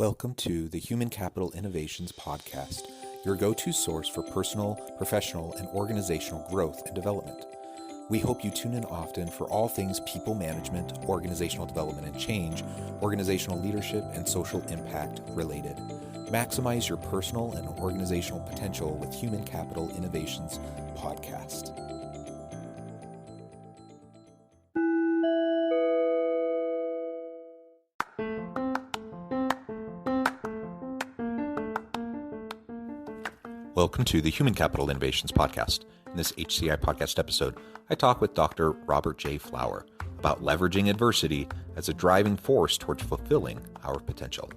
Welcome to the Human Capital Innovations Podcast, your go-to source for personal, professional, and organizational growth and development. We hope you tune in often for all things people management, organizational development and change, organizational leadership, and social impact related. Maximize your personal and organizational potential with Human Capital Innovations Podcast. Welcome to the Human Capital Innovations Podcast. In this HCI podcast episode, I talk with Dr. Robert J. Flower about leveraging adversity as a driving force towards fulfilling our potential.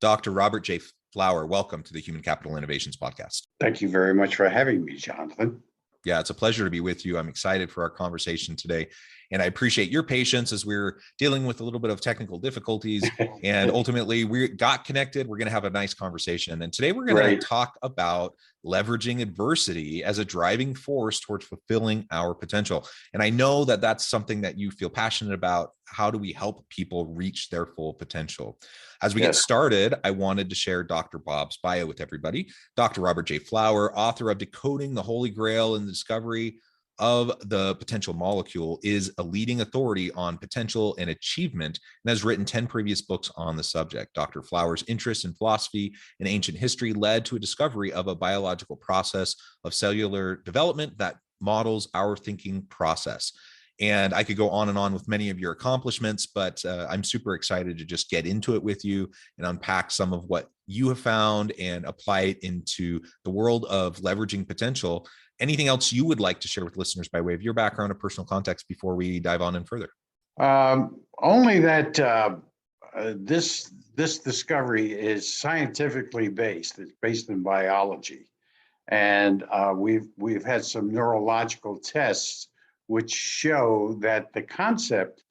Dr. Robert J. Flower, welcome to the Human Capital Innovations Podcast. Thank you very much for having me, Jonathan. Yeah, it's a pleasure to be with you. I'm excited for our conversation today. And I appreciate your patience as we're dealing with a little bit of technical difficulties. And ultimately, we got connected. We're going to have a nice conversation. And today we're going to talk about leveraging adversity as a driving force towards fulfilling our potential. And I know that that's something that you feel passionate about. How do we help people reach their full potential? As we get started, I wanted to share Dr. Bob's bio with everybody. Dr. Robert J. Flower, author of Decoding the Holy Grail and the Discovery of the Potential Molecule, is a leading authority on potential and achievement and has written 10 previous books on the subject. Dr. Flower's interest in philosophy and ancient history led to a discovery of a biological process of cellular development that models our thinking process. And I could go on and on with many of your accomplishments, but I'm super excited to just get into it with you and unpack some of what you have found and apply it into the world of leveraging potential. Anything else you would like to share with listeners by way of your background or personal context before we dive on in further? Only that this discovery is scientifically based. It's based in biology, and we've had some neurological tests which show that the concept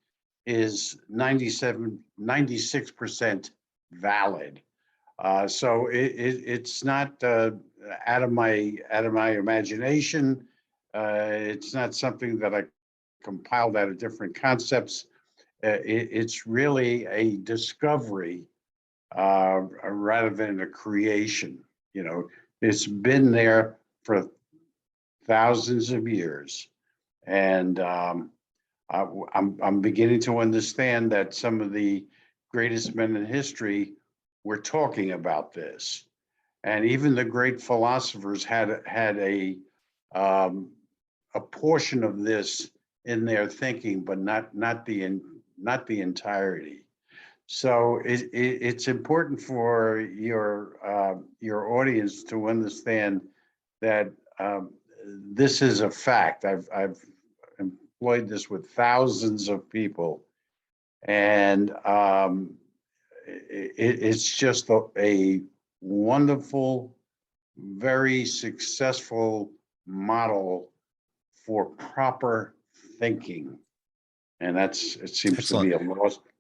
is 96% valid. So it's not out of my imagination. It's not something that I compiled out of different concepts. It's really a discovery rather than a creation. You know, it's been there for thousands of years. And I'm beginning to understand that some of the greatest men in history were talking about this, and even the great philosophers had a portion of this in their thinking, but not the entirety. So it's important for your audience to understand that this is a fact. I've employed this with thousands of people, and it's just a wonderful, very successful model for proper thinking, and it seems Excellent. To be a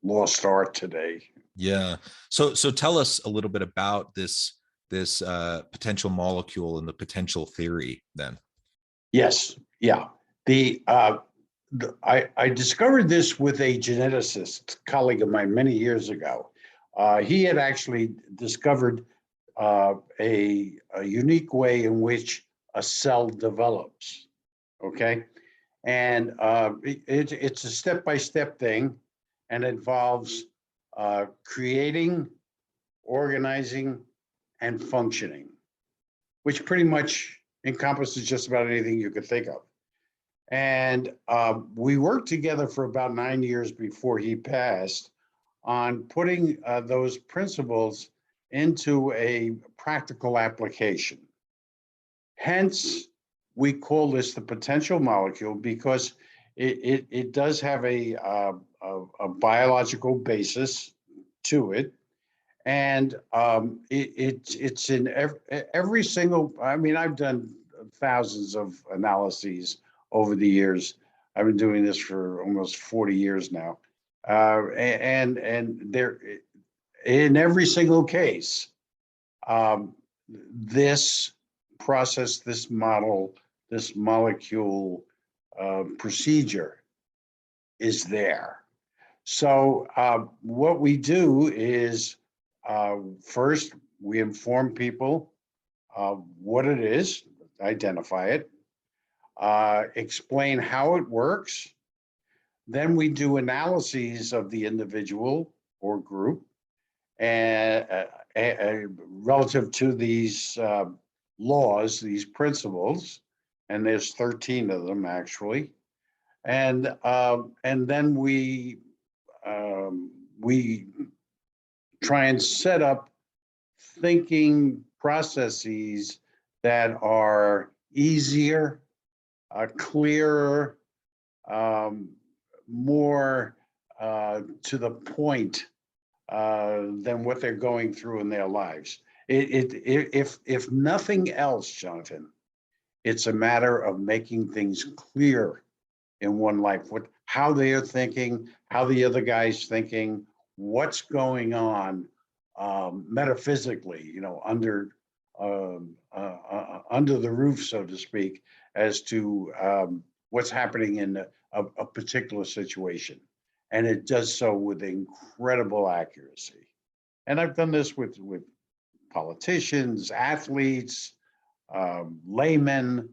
lost art today. Yeah. So tell us a little bit about this potential molecule and the potential theory then. Yes. Yeah. I discovered this with a geneticist colleague of mine many years ago. He had actually discovered a unique way in which a cell develops. Okay, and it's a step-by-step thing, and involves creating, organizing, and functioning, which pretty much encompasses just about anything you could think of. And we worked together for about 9 years before he passed on putting those principles into a practical application. Hence, we call this the potential molecule, because it does have a biological basis to it. And it's in every single, I mean, I've done thousands of analyses over the years. I've been doing this for almost 40 years now. And there, in every single case, this process, this model, this molecule procedure is there. So what we do is first we inform people what it is, identify it, explain how it works. Then we do analyses of the individual or group and relative to these laws, these principles, and there's 13 of them actually. And then we try and set up thinking processes that are easier, clearer, more to the point than what they're going through in their lives. If nothing else, Jonathan, it's a matter of making things clear in one life, how they are thinking, how the other guy's thinking, what's going on metaphysically, under the roof, so to speak, as to what's happening in a particular situation. And it does so with incredible accuracy. And I've done this with politicians, athletes, laymen,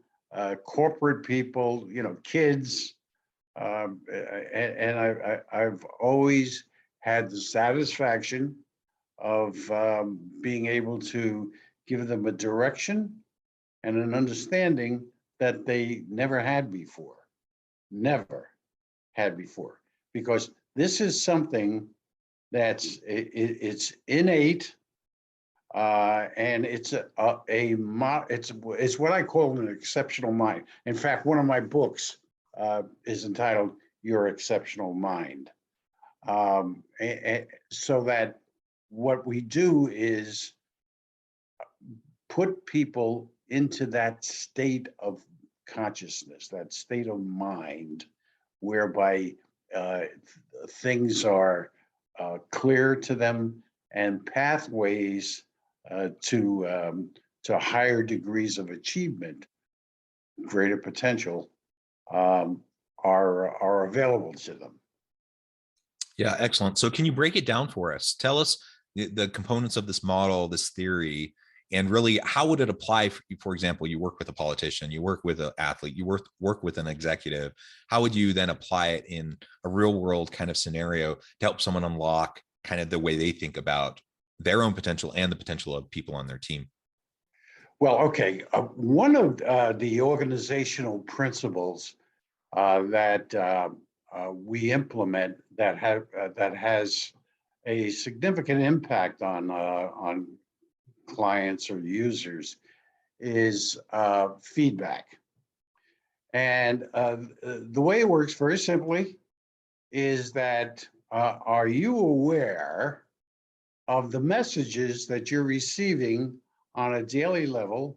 corporate people, kids. And I've always had the satisfaction of being able to give them a direction and an understanding that they never had before. Never had before. Because this is something that's it's innate, and it's it's what I call an exceptional mind. In fact, one of my books is entitled "Your Exceptional Mind," so that what we do is put people into that state of consciousness, that state of mind, whereby things are clear to them and pathways to higher degrees of achievement, greater potential, are available to them. Yeah, excellent. So can you break it down for us? Tell us the components of this model, this theory, and really how would it apply? For example, you work with a politician, you work with an athlete, you work with an executive. How would you then apply it in a real world kind of scenario to help someone unlock kind of the way they think about their own potential and the potential of people on their team? Well, okay. One of the organizational principles that we implement that has a significant impact on clients or users is feedback. And the way it works very simply is that are you aware of the messages that you're receiving on a daily level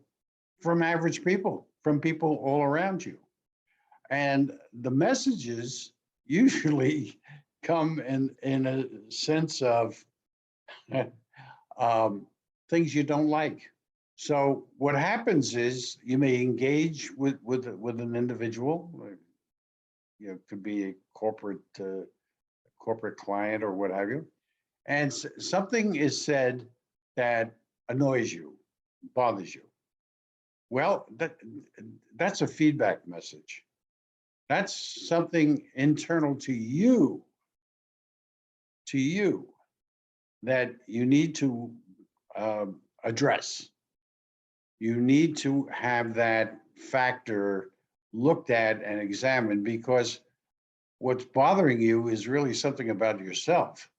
from average people, from people all around you? And the messages usually come in a sense of things you don't like. So what happens is you may engage with an individual. It could be a corporate client or what have you, and something is said that annoys you, bothers you. Well, that's a feedback message. That's something internal to you that you need to address. You need to have that factor looked at and examined, because what's bothering you is really something about yourself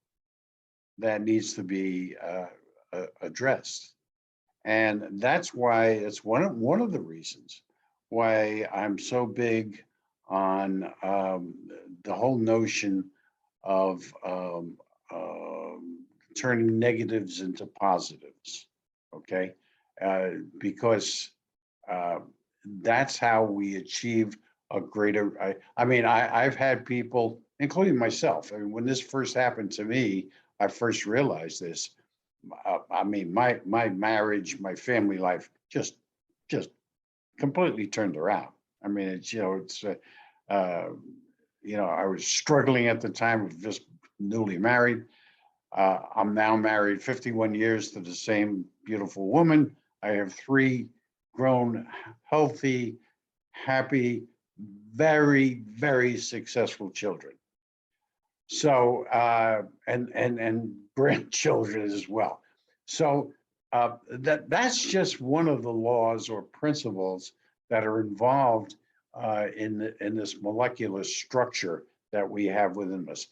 that needs to be addressed. And that's why it's one of the reasons why I'm so big on the whole notion of turning negatives into positives, okay? Because that's how we achieve a greater, I've had people including myself. I mean, when this first happened to me, I first realized this. I mean, my marriage, my family life, just completely turned around. I mean, it's uh, I was struggling at the time of just newly married. I'm now married 51 years to the same beautiful woman. I have three grown, healthy, happy, very, very successful children. So, and grandchildren as well. So that's just one of the laws or principles that are involved in this molecular structure that we have within us.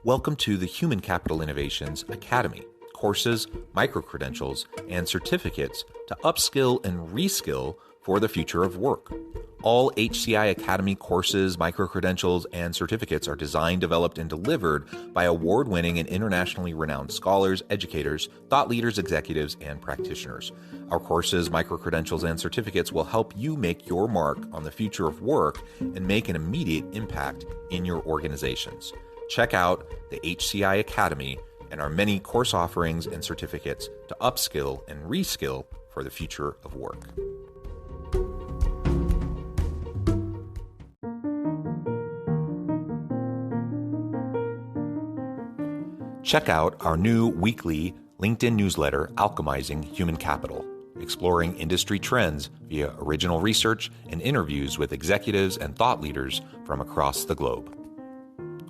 Welcome to the Human Capital Innovations Academy. Courses, micro-credentials, and certificates to upskill and reskill for the future of work. All HCI Academy courses, micro-credentials, and certificates are designed, developed, and delivered by award-winning and internationally renowned scholars, educators, thought leaders, executives, and practitioners. Our courses, micro-credentials, and certificates will help you make your mark on the future of work and make an immediate impact in your organizations. Check out the HCI Academy and our many course offerings and certificates to upskill and reskill for the future of work. Check out our new weekly LinkedIn newsletter, Alchemizing Human Capital, exploring industry trends via original research and interviews with executives and thought leaders from across the globe.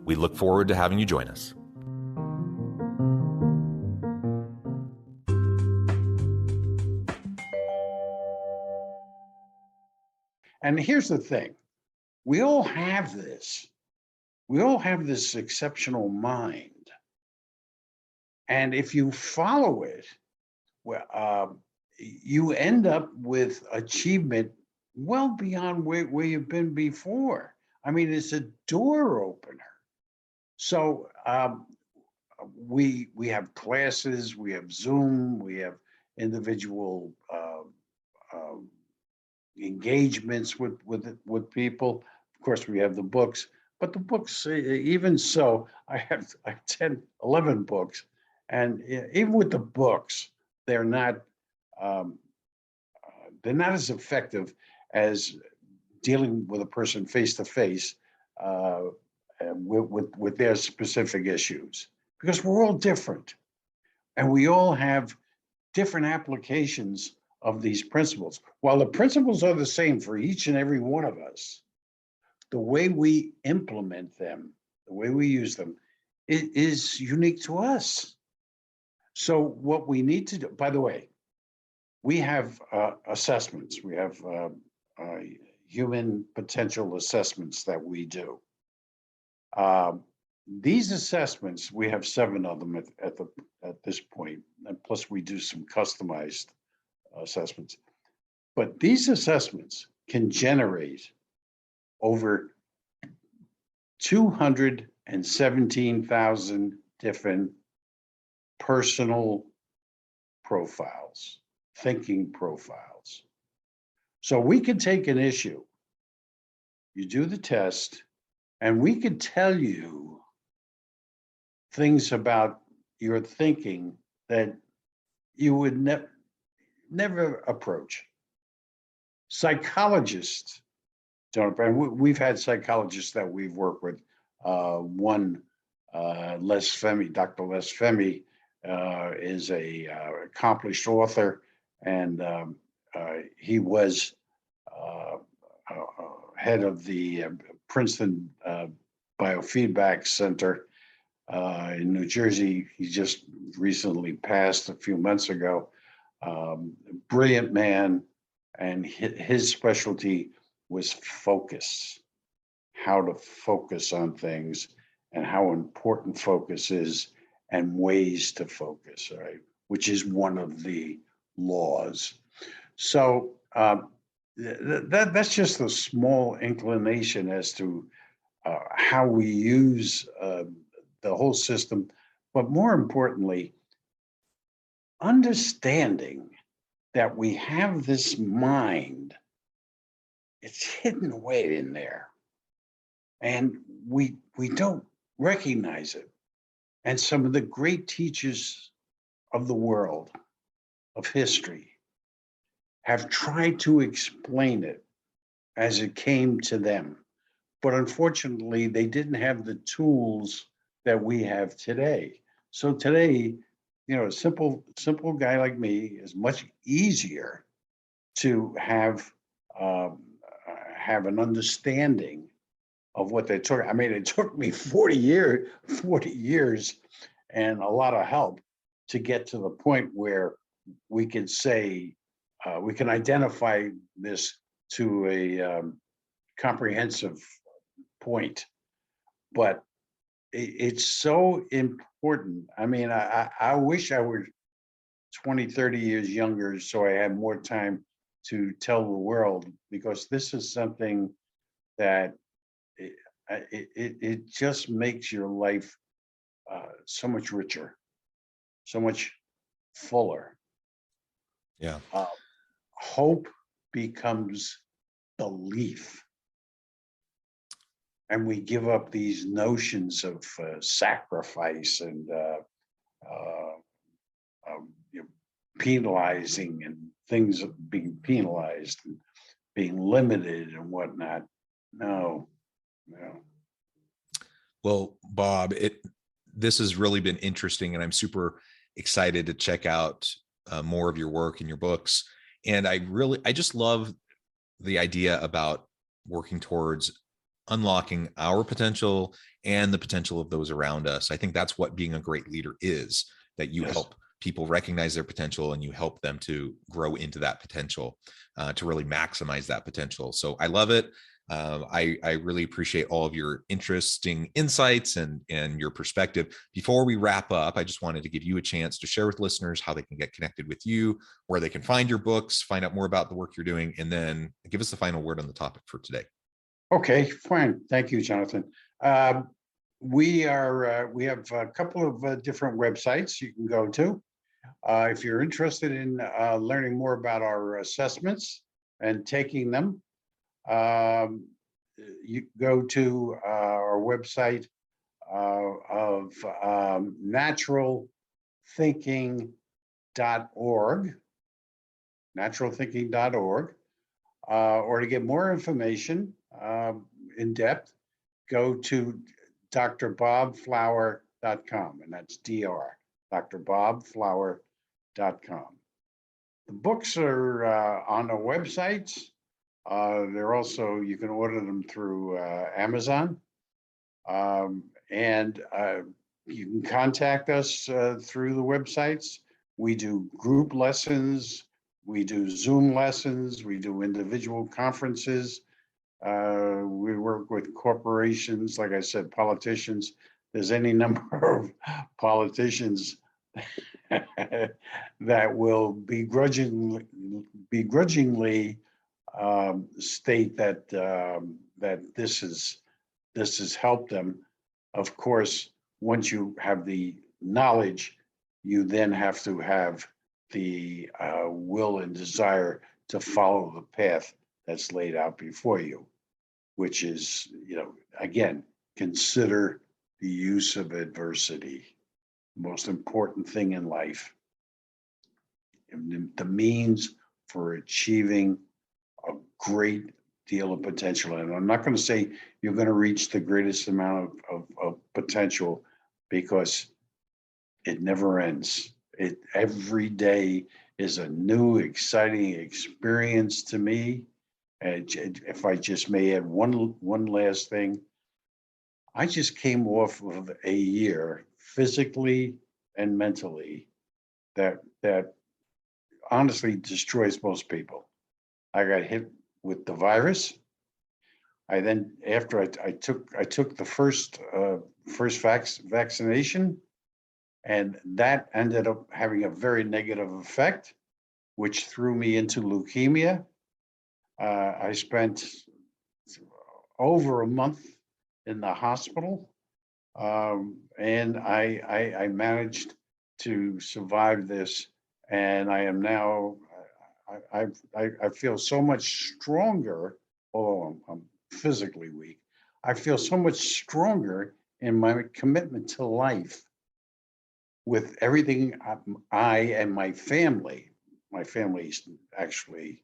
We look forward to having you join us. And here's the thing, we all have this. We all have this exceptional mind. And if you follow it, well, you end up with achievement well beyond where you've been before. I mean, it's a door opener. So we have classes, we have Zoom, we have individual engagements with people. Of course, we have the books, but the books, even so, I have 10, 11 books. And even with the books, they're not as effective as dealing with a person face to face with their specific issues, because we're all different and we all have different applications of these principles. While the principles are the same for each and every one of us, the way we implement them, the way we use them, it is unique to us. So what we need to do, by the way, we have assessments. We have human potential assessments that we do. These assessments, we have 7 of them at this point, and plus we do some customized assessments. But these assessments can generate over 217,000 different personal profiles, thinking profiles. So we could take an issue, you do the test, and we could tell you things about your thinking that you would never approach. Psychologists don't, and we've had psychologists that we've worked with. One, Les Femi, Dr. Les Femi, is a accomplished author, and he was head of the Princeton Biofeedback Center in New Jersey. He just recently passed a few months ago. Brilliant man, and his specialty was focus, how to focus on things and how important focus is and ways to focus, right? Which is one of the laws. So that's just a small inclination as to how we use the whole system. But more importantly, understanding that we have this mind, it's hidden away in there, and we don't recognize it. And some of the great teachers of the world, of history, have tried to explain it as it came to them. But unfortunately, they didn't have the tools that we have today. So today, a simple guy like me is much easier to have an understanding of what they took. I mean, it took me 40 years and a lot of help to get to the point where we can say, we can identify this to a comprehensive point. But it's so important. I mean, I wish I were 20, 30 years younger so I had more time to tell the world, because this is something that it just makes your life so much richer, so much fuller. Yeah. Hope becomes belief. And we give up these notions of sacrifice and penalizing, and things being penalized and being limited and whatnot. No. Well, Bob, this has really been interesting, and I'm super excited to check out more of your work and your books. And I just love the idea about working towards unlocking our potential and the potential of those around us. I think that's what being a great leader is, that you Yes. help people recognize their potential and you help them to grow into that potential, to really maximize that potential. So I love it. I really appreciate all of your interesting insights and your perspective. Before we wrap up, I just wanted to give you a chance to share with listeners how they can get connected with you, where they can find your books, find out more about the work you're doing, and then give us the final word on the topic for today. Okay, fine. Thank you, Jonathan. We have a couple of different websites you can go to. If you're interested in learning more about our assessments and taking them, you go to our website of naturalthinking.org, naturalthinking.org, or to get more information in depth, go to drbobflower.com, and that's drbobflower.com. The books are on the websites. They're also, you can order them through Amazon. And you can contact us through the websites. We do group lessons, we do Zoom lessons, we do individual conferences. We work with corporations, like I said, politicians. There's any number of politicians that will begrudgingly state that that this has helped them. Of course, once you have the knowledge, you then have to have the will and desire to follow the path that's laid out before you, which is, again, consider the use of adversity, the most important thing in life, and the means for achieving a great deal of potential. And I'm not going to say you're going to reach the greatest amount of potential, because it never ends. Every day is a new, exciting experience to me. And if I just may add one last thing, I just came off of a year physically and mentally that honestly destroys most people. I got hit with the virus. After I took the first vaccination, and that ended up having a very negative effect, which threw me into leukemia. I spent over a month in the hospital, and I managed to survive this And I am now, I feel so much stronger, although I'm physically weak. I feel so much stronger in my commitment to life with everything I and my family actually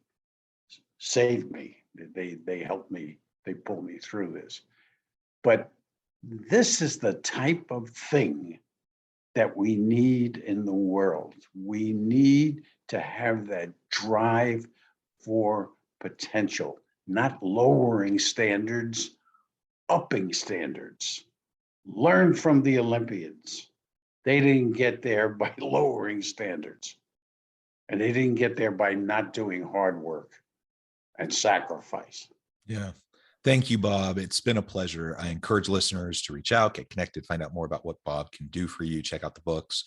saved me. They helped me, they pulled me through this. But this is the type of thing that we need in the world. We need to have that drive for potential, not lowering standards, upping standards. Learn from the Olympians. They didn't get there by lowering standards, and they didn't get there by not doing hard work and sacrifice. Yeah. Thank you, Bob. It's been a pleasure. I encourage listeners to reach out, get connected, find out more about what Bob can do for you, check out the books.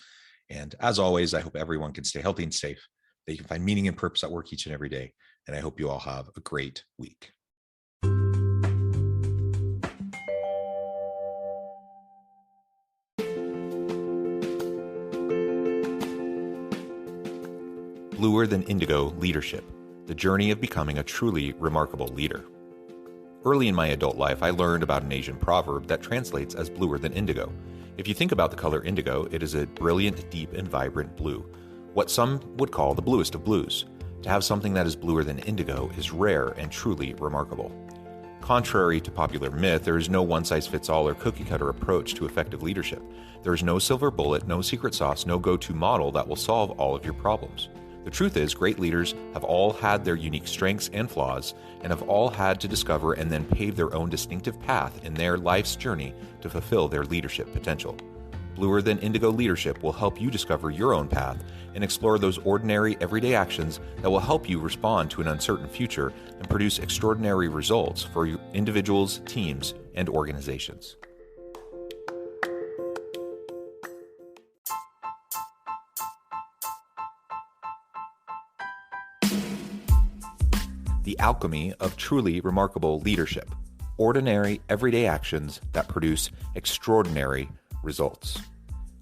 And as always, I hope everyone can stay healthy and safe. They can find meaning and purpose at work each and every day. And I hope you all have a great week. Bluer Than Indigo Leadership, the journey of becoming a truly remarkable leader. Early in my adult life, I learned about an Asian proverb that translates as bluer than indigo. If you think about the color indigo, it is a brilliant, deep, and vibrant blue, what some would call the bluest of blues. To have something that is bluer than indigo is rare and truly remarkable. Contrary to popular myth, there is no one-size-fits-all or cookie-cutter approach to effective leadership. There is no silver bullet, no secret sauce, no go-to model that will solve all of your problems. The truth is, great leaders have all had their unique strengths and flaws, and have all had to discover and then pave their own distinctive path in their life's journey to fulfill their leadership potential. Bluer Than Indigo Leadership will help you discover your own path and explore those ordinary, everyday actions that will help you respond to an uncertain future and produce extraordinary results for individuals, teams, and organizations. The alchemy of truly remarkable leadership. Ordinary, everyday actions that produce extraordinary results.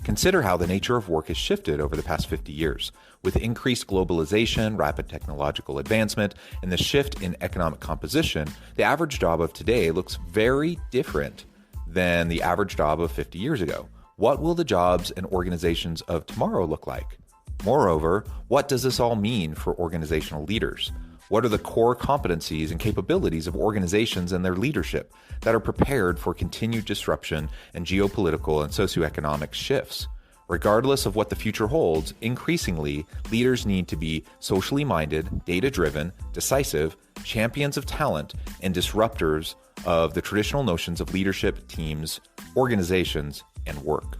Consider how the nature of work has shifted over the past 50 years. With increased globalization, rapid technological advancement, and the shift in economic composition, the average job of today looks very different than the average job of 50 years ago. What will the jobs and organizations of tomorrow look like? Moreover, what does this all mean for organizational leaders? What are the core competencies and capabilities of organizations and their leadership that are prepared for continued disruption and geopolitical and socioeconomic shifts? Regardless of what the future holds, increasingly, leaders need to be socially minded, data-driven, decisive, champions of talent, and disruptors of the traditional notions of leadership, teams, organizations, and work.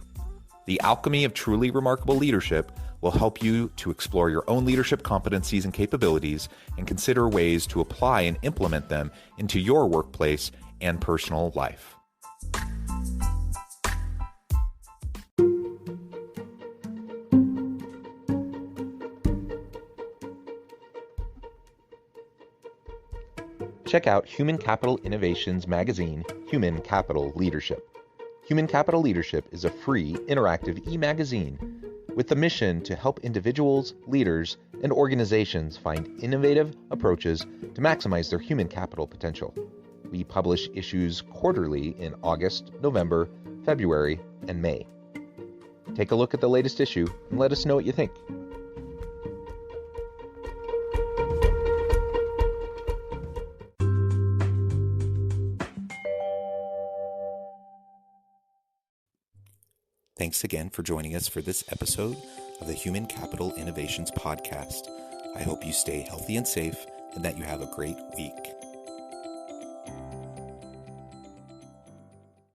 The alchemy of truly remarkable leadership will help you to explore your own leadership competencies and capabilities and consider ways to apply and implement them into your workplace and personal life. Check out Human Capital Innovations magazine, Human Capital Leadership. Human Capital Leadership is a free, interactive e-magazine with the mission to help individuals, leaders, and organizations find innovative approaches to maximize their human capital potential. We publish issues quarterly in August, November, February, and May. Take a look at the latest issue and let us know what you think. Thanks again for joining us for this episode of the Human Capital Innovations Podcast. I hope you stay healthy and safe and that you have a great week.